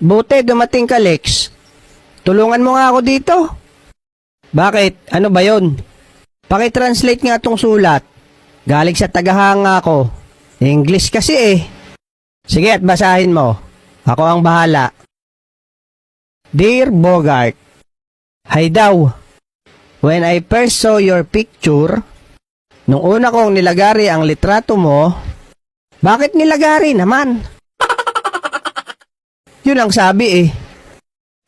Buti dumating ka, Lex. Tulungan mo nga ako dito. Bakit? Ano ba yon? Paki-translate nga tong sulat. Galing sa tagahanga ko. English kasi eh. Sige at basahin mo. Ako ang bahala. Dear Bogart, Hi daw. When I first saw your picture, nung una kong nilagari ang litrato mo, bakit nilagari naman? Yun ang sabi eh.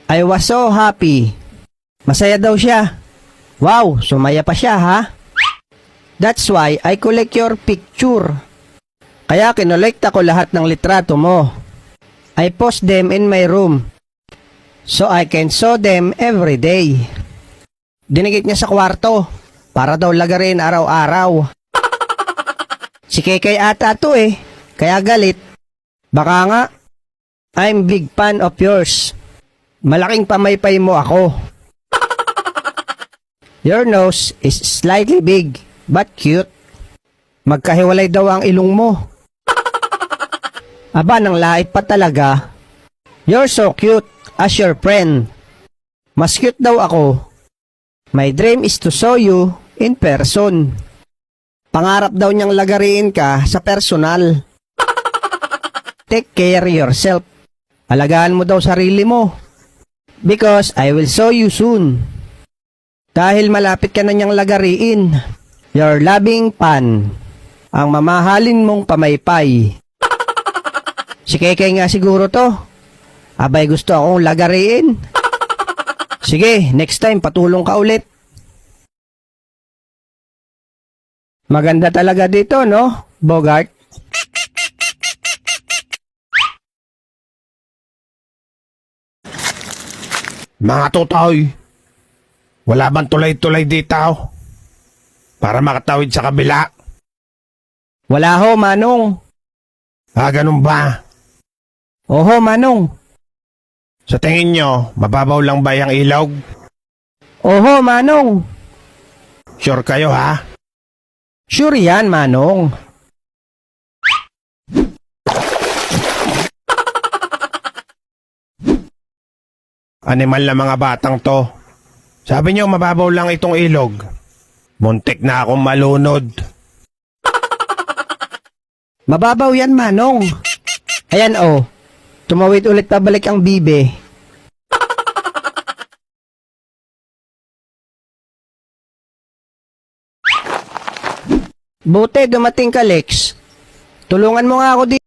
I was so happy. Masaya daw siya. Wow, sumaya pa siya ha? That's why I collect your picture. Kaya kinolekta ko lahat ng litrato mo. I post them in my room so I can show them every day. Dinigit niya sa kwarto para daw lagarin araw-araw. Si Kekay ata to eh, kaya galit. Baka nga, I'm big fan of yours. Malaking pamaypay mo ako. Your nose is slightly big but cute. Magkahiwalay daw ang ilong mo. Aba, nang lait pa talaga. You're so cute as your friend. Mas cute daw ako. My dream is to show you in person. Pangarap daw niyang lagariin ka sa personal. Take care yourself. Alagaan mo daw sarili mo. Because I will show you soon. Dahil malapit ka na niyang lagariin. Your loving fan. Ang mamahalin mong pamaypay. Si Kekay nga siguro to. Abay gusto akong lagariin. Sige, next time patulong ka ulit. Maganda talaga dito, no, Bogart? Mga tutoy, wala bang tulay-tulay dito para makatawid sa kabila? Wala ho, Manong. Ganun ba? Oho, Manong. Sa tingin nyo, mababaw lang ba yung ilog? Oho, Manong. Sure kayo ha? Sure yan, Manong. Animal na mga batang to. Sabi nyo mababaw lang itong ilog. Muntik na akong malunod. Mababaw yan, Manong. Ayan, oh. Tumawid ulit pabalik ang bibe. Buti dumating ka, Lex. Tulungan mo nga ako dito.